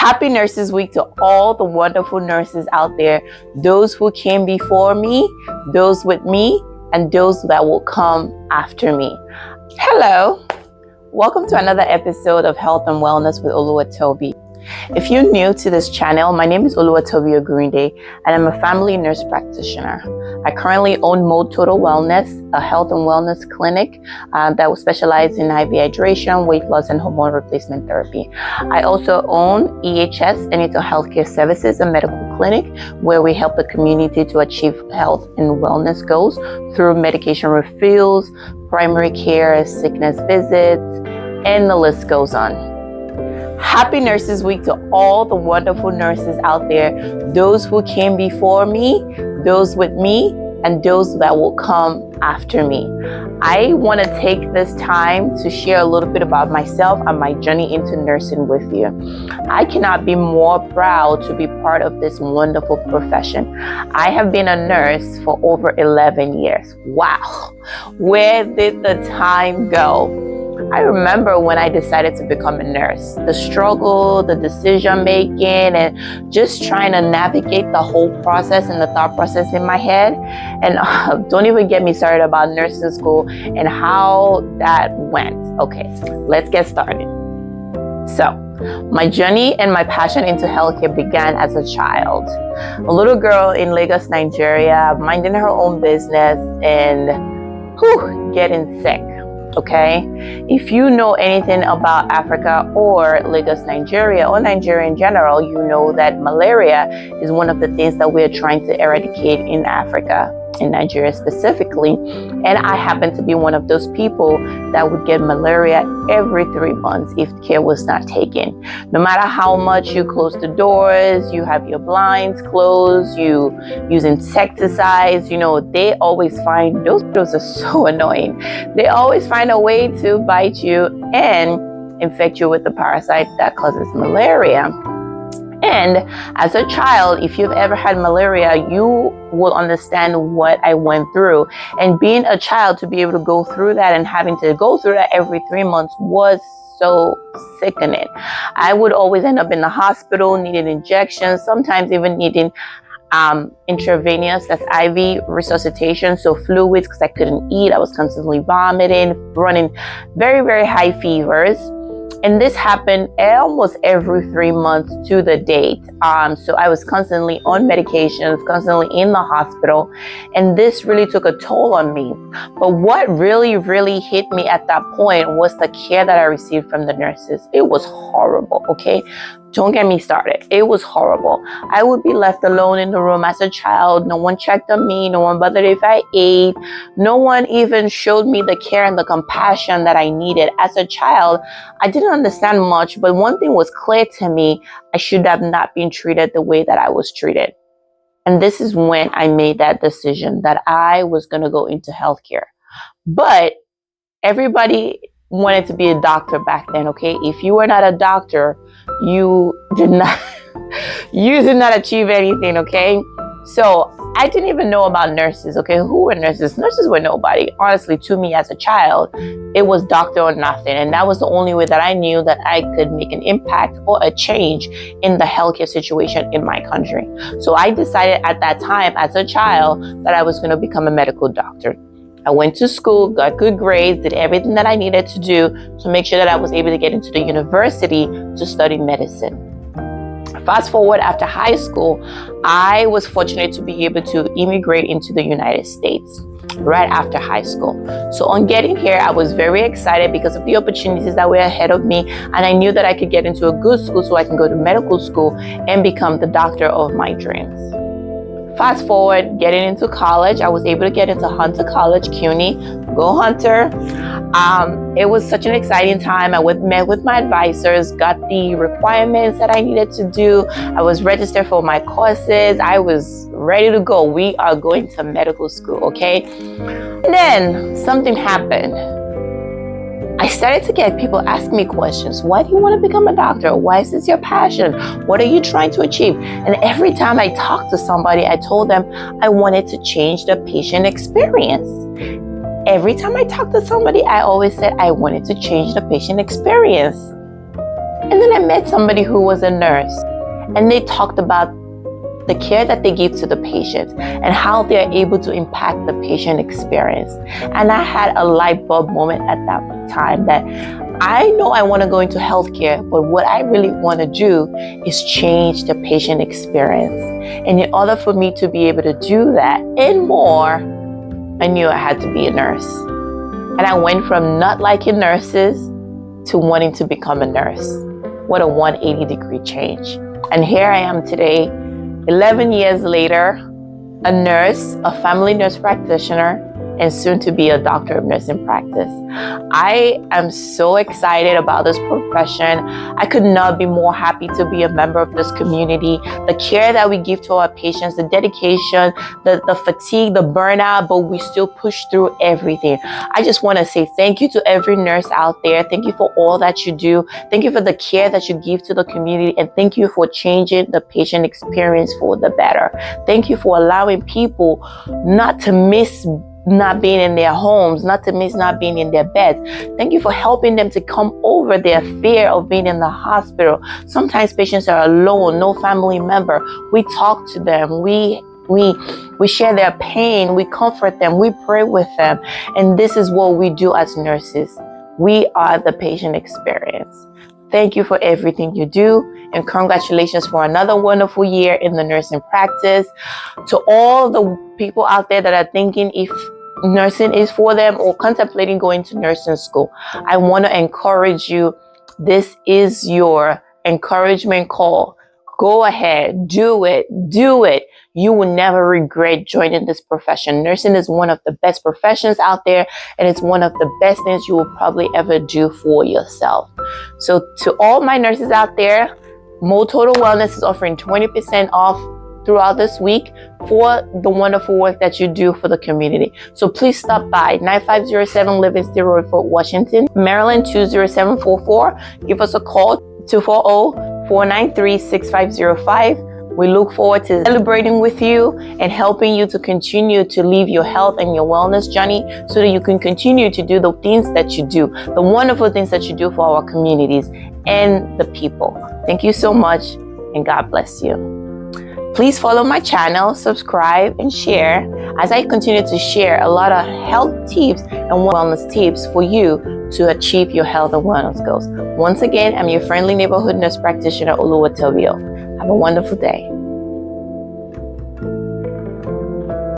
Happy Nurses Week to all the wonderful nurses out there, those who came before me, those with me, and those that will come after me. Hello, welcome to another episode of Health and Wellness with Oluwatobi. If you're new to this channel, my name is Oluwatobi, and I'm a family nurse practitioner. I currently own Mode Total Wellness, a health and wellness clinic that will specialize in IV hydration, weight loss, and hormone replacement therapy. I also own EHS, Enito Healthcare Services, a medical clinic where we help the community to achieve health and wellness goals through medication refills, primary care, sickness visits, and the list goes on. Happy Nurses Week to all the wonderful nurses out there, those who came before me, those with me, and those that will come after me. I want to take this time to share a little bit about myself and my journey into nursing with you. I cannot be more proud to be part of this wonderful profession. I have been a nurse for over 11 years. Wow, where did the time go? I remember when I decided to become a nurse, the struggle, the decision making, and just trying to navigate the whole process and the thought process in my head. And don't even get me started about nursing school and how that went. Okay, let's get started. So, my journey and my passion into healthcare began as a child. A little girl in Lagos, Nigeria, minding her own business and getting sick. Okay, if you know anything about Africa or Lagos, Nigeria, or Nigeria in general, you know that malaria is one of the things that we're trying to eradicate in Africa, in Nigeria specifically. And I happen to be one of those people that would get malaria every 3 months if care was not taken. No matter how much you close the doors, you have your blinds closed, you use insecticides, they always find, those are so annoying. They always find a way to bite you and infect you with the parasite that causes malaria. And as a child, if you've ever had malaria, you will understand what I went through. And being a child, to be able to go through that and having to go through that every 3 months was so sickening. I would always end up in the hospital, needing injections, sometimes even needing intravenous, that's IV resuscitation, so fluids, because I couldn't eat. I was constantly vomiting, running very, very high fevers. And this happened almost every 3 months to the date. So I was constantly on medications, constantly in the hospital. And this really took a toll on me. But what really, really hit me at that point was the care that I received from the nurses. It was horrible, okay? Don't get me started. It was horrible. I would be left alone in the room as a child. No one checked on me. No one bothered if I ate. No one even showed me the care and the compassion that I needed. As a child, I didn't understand much, but one thing was clear to me. I should have not been treated the way that I was treated. And this is when I made that decision that I was going to go into healthcare. But everybody wanted to be a doctor back then, okay? If you were not a doctor, you did not achieve anything, okay? So I didn't even know about nurses, okay? Who were nurses? Nurses were nobody. Honestly, to me as a child, it was doctor or nothing. And that was the only way that I knew that I could make an impact or a change in the healthcare situation in my country. So I decided at that time as a child that I was going to become a medical doctor. I went to school, got good grades, did everything that I needed to do to make sure that I was able to get into the university to study medicine. Fast forward, after high school, I was fortunate to be able to immigrate into the United States right after high school. So on getting here, I was very excited because of the opportunities that were ahead of me. And I knew that I could get into a good school so I can go to medical school and become the doctor of my dreams. Fast forward, getting into college, I was able to get into Hunter College, CUNY. Go Hunter. It was such an exciting time. I met with my advisors, got the requirements that I needed to do. I was registered for my courses. I was ready to go. We are going to medical school, okay? And then something happened. I started to get people asking me questions. Why do you want to become a doctor? Why is this your passion? What are you trying to achieve? And every time I talked to somebody, I told them I wanted to change the patient experience. Every time I talked to somebody, I always said I wanted to change the patient experience. And then I met somebody who was a nurse, and they talked about the care that they give to the patients and how they're able to impact the patient experience. And I had a light bulb moment at that time that I know I want to go into healthcare, but what I really want to do is change the patient experience. And in order for me to be able to do that and more, I knew I had to be a nurse. And I went from not liking nurses to wanting to become a nurse. What a 180-degree change. And here I am today, 11 years later, a nurse, a family nurse practitioner, and soon to be a doctor of nursing practice. I am so excited about this profession. I could not be more happy to be a member of this community. The care that we give to our patients, the dedication, the fatigue, the burnout, but we still push through everything. I just want to say thank you to every nurse out there. Thank you for all that you do. Thank you for the care that you give to the community, and thank you for changing the patient experience for the better. Thank you for allowing people not to miss not being in their homes, not to miss not being in their beds. Thank you for helping them to come over their fear of being in the hospital. Sometimes patients are alone, no family member. We talk to them. We share their pain. We comfort them. We pray with them. And this is what we do as nurses. We are the patient experience. Thank you for everything you do, and congratulations for another wonderful year in the nursing practice. To all the people out there that are thinking if nursing is for them or contemplating going to nursing school, I want to encourage you. This is your encouragement call. Go ahead, do it. You will never regret joining this profession. Nursing is one of the best professions out there, and it's one of the best things you will probably ever do for yourself. So to all my nurses out there, Mo Total Wellness is offering 20% off throughout this week for the wonderful work that you do for the community. So please stop by 9507 Livingston Road, Fort Washington, Maryland 20744. Give us a call, 240-493-6505. We look forward to celebrating with you and helping you to continue to live your health and your wellness journey so that you can continue to do the things that you do, the wonderful things that you do for our communities and the people. Thank you so much, and God bless you. Please follow my channel, subscribe, and share as I continue to share a lot of health tips and wellness tips for you to achieve your health and wellness goals. Once again, I'm your friendly neighborhood nurse practitioner, Oluwatobi. Have a wonderful day.